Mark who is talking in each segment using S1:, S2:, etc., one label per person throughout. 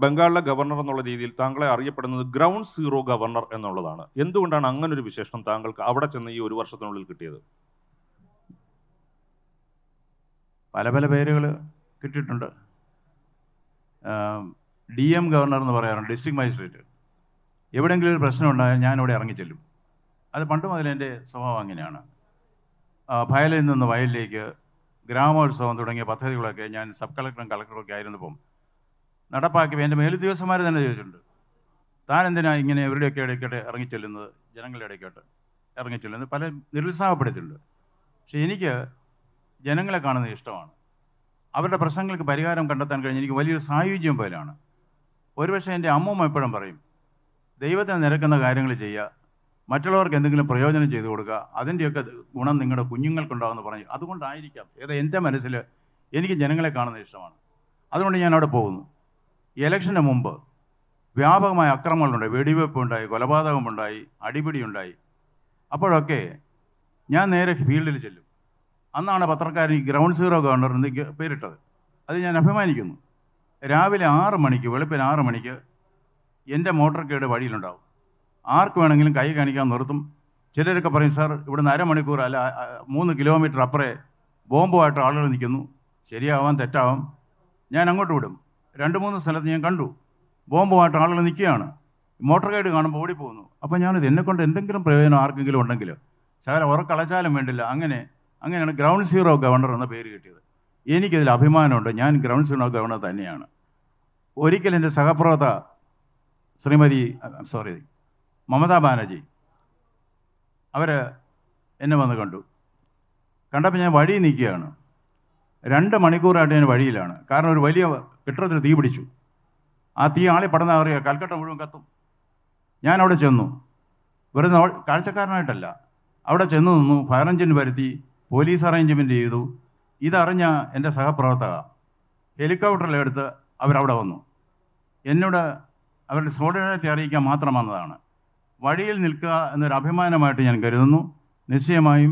S1: ബംഗാളിലെ ഗവർണർ എന്നുള്ള രീതിയിൽ താങ്കളെ അറിയപ്പെടുന്നത് ഗ്രൗണ്ട് സീറോ ഗവർണർ എന്നുള്ളതാണ്. എന്തുകൊണ്ടാണ് അങ്ങനൊരു വിശേഷണം താങ്കൾക്ക് അവിടെ ചെന്ന് ഈ ഒരു വർഷത്തിനുള്ളിൽ കിട്ടിയത്?
S2: പല പല പേരുകൾ കിട്ടിയിട്ടുണ്ട്. DM ഗവർണർ എന്ന് പറയാറുണ്ട്, ഡിസ്ട്രിക്ട് മജിസ്ട്രേറ്റ്. എവിടെയെങ്കിലും ഒരു പ്രശ്നം ഉണ്ടായാൽ ഞാനിവിടെ ഇറങ്ങിച്ചെല്ലും. അത് പണ്ട് മുതൽ എൻ്റെ സ്വഭാവം അങ്ങനെയാണ്. വയലിൽ നിന്ന് വയലിലേക്ക്, ഗ്രാമോത്സവം തുടങ്ങിയ പദ്ധതികളൊക്കെ ഞാൻ സബ് കളക്ടറും കളക്ടറൊക്കെ ആയിരുന്നപ്പം നടപ്പാക്കിയപ്പോൾ എൻ്റെ മേലുദ്യോഗസ്ഥന്മാർ തന്നെ ചോദിച്ചിട്ടുണ്ട്, താൻ എന്തിനാ ഇങ്ങനെ ഇവരുടെയൊക്കെ ഇടയ്ക്കോട്ട് ഇറങ്ങിച്ചെല്ലുന്നത്, ജനങ്ങളുടെ ഇടയ്ക്കോട്ട് ഇറങ്ങിച്ചെല്ലുന്നത്. പല നിരുത്സാഹപ്പെടുത്തിയിട്ടുണ്ട്. പക്ഷേ എനിക്ക് ജനങ്ങളെ കാണുന്നത് ഇഷ്ടമാണ്. അവരുടെ പ്രശ്നങ്ങൾക്ക് പരിഹാരം കണ്ടെത്താൻ കഴിഞ്ഞ് എനിക്ക് വലിയൊരു സായുജ്യം പോലെയാണ്. ഒരുപക്ഷെ എൻ്റെ അമ്മൂമ്മ എപ്പോഴും പറയും, ദൈവത്തിന് നിരക്കുന്ന കാര്യങ്ങൾ ചെയ്യുക, മറ്റുള്ളവർക്ക് എന്തെങ്കിലും പ്രയോജനം ചെയ്തു കൊടുക്കുക, അതിൻ്റെയൊക്കെ ഗുണം നിങ്ങളുടെ കുഞ്ഞുങ്ങൾക്കുണ്ടാകുമെന്ന് പറഞ്ഞു. അതുകൊണ്ടായിരിക്കാം എൻ്റെ മനസ്സിൽ എനിക്ക് ജനങ്ങളെ കാണുന്നത് ഇഷ്ടമാണ്. അതുകൊണ്ട് ഞാൻ അവിടെ പോകുന്നു. ഇലക്ഷന് മുമ്പ് വ്യാപകമായ അക്രമങ്ങളുണ്ടായി, വെടിവെപ്പുണ്ടായി, കൊലപാതകമുണ്ടായി, അടിപിടിയുണ്ടായി. അപ്പോഴൊക്കെ ഞാൻ നേരെ ഫീൽഡിൽ ചെല്ലും. അന്നാണ് പത്രക്കാരൻ ഈ ഗ്രൗണ്ട് സീറോ ഗവർണർ എന്ന് പേരിട്ടത്. അത് ഞാൻ അഭിമാനിക്കുന്നു. രാവിലെ 6 മണിക്ക്, വെളുപ്പിന് 6 മണിക്ക് എൻ്റെ മോട്ടോർ കേട് വഴിയിലുണ്ടാവും. ആർക്ക് വേണമെങ്കിലും കൈ കാണിക്കാൻ നിർത്തും. ചിലരൊക്കെ പറയും, സാർ ഇവിടുന്ന് അരമണിക്കൂർ അല്ല 3 കിലോമീറ്റർ അപ്പുറേ ബോംബുമായിട്ട് ആളുകൾ നിൽക്കുന്നു. ശരിയാവാം, തെറ്റാവാം. ഞാൻ അങ്ങോട്ട് വിടും. 2-3 സ്ഥലത്ത് ഞാൻ കണ്ടു, ബോംബുമായിട്ട് ആളുകൾ നിൽക്കുകയാണ്. മോട്ടോർ കേട് കാണുമ്പോൾ ഓടിപ്പോകുന്നു. അപ്പോൾ ഞാനിത് എന്നെക്കൊണ്ട് എന്തെങ്കിലും പ്രയോജനം ആർക്കെങ്കിലും ഉണ്ടെങ്കിൽ ശകലം ഉറക്കളച്ചാലും വേണ്ടില്ല. അങ്ങനെയാണ് ഗ്രൗണ്ട് സീറോ ഗവർണർ എന്ന പേര് കിട്ടിയത്. എനിക്കതിൽ അഭിമാനമുണ്ട്. ഞാൻ ഗ്രൗണ്ട് സീറോ ഗവർണർ തന്നെയാണ്. ഒരിക്കൽ എൻ്റെ സഹപ്രവർത്തക മമതാ ബാനർജി അവർ എന്നെ വന്ന് കണ്ടപ്പോൾ ഞാൻ വഴി നിൽക്കുകയാണ്. 2 മണിക്കൂറായിട്ട് ഞാൻ വഴിയിലാണ്. കാരണം ഒരു വലിയ കെട്ടിടത്തിൽ തീ പിടിച്ചു. ആ തീ ആളെ പടർന്നാൽ അറിയുക, കൽക്കട്ട മുഴുവൻ കത്തും. ഞാൻ അവിടെ ചെന്നു, വെറുതെ കാഴ്ചക്കാരനായിട്ടല്ല, അവിടെ ചെന്ന് നിന്നു. ഫയർ എഞ്ചിൻ വരുത്തി, പോലീസ് അറേഞ്ച്മെൻറ്റ് ചെയ്തു. ഇതറിഞ്ഞ എൻ്റെ സഹപ്രവർത്തക ഹെലികോപ്റ്ററിലെടുത്ത് അവരവിടെ വന്നു. എന്നോട് അവരുടെ സോളിഡാരിറ്റി അറിയിക്കാൻ മാത്രം വന്നതാണ്. വഴിയിൽ നിൽക്കുക എന്നൊരു അഭിമാനമായിട്ട് ഞാൻ കരുതുന്നു. നിശ്ചയമായും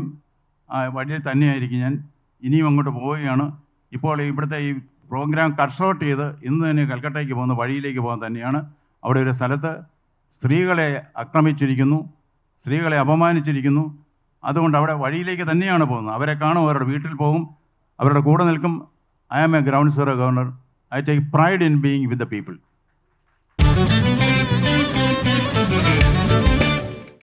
S2: വഴിയിൽ തന്നെയായിരിക്കും ഞാൻ ഇനിയും അങ്ങോട്ട് പോവുകയാണ്. ഇപ്പോൾ ഇവിടുത്തെ ഈ പ്രോഗ്രാം കട്ട് ഷോട്ട് ചെയ്ത് ഇന്ന് തന്നെ കൽക്കട്ടയ്ക്ക് പോകുന്ന വഴിയിലേക്ക് പോകാൻ തന്നെയാണ്. അവിടെ ഒരു സ്ഥലത്ത് സ്ത്രീകളെ ആക്രമിച്ചിരിക്കുന്നു, സ്ത്രീകളെ അപമാനിച്ചിരിക്കുന്നു. അതുകൊണ്ട് അവിടെ വഴിയിലേക്ക് തന്നെയാണ് പോകുന്നത്. അവരെ കാണും, അവരുടെ വീട്ടിൽ പോകും, അവരുടെ കൂടെ നിൽക്കും. I am a ground zero governor. I take pride in being with the people.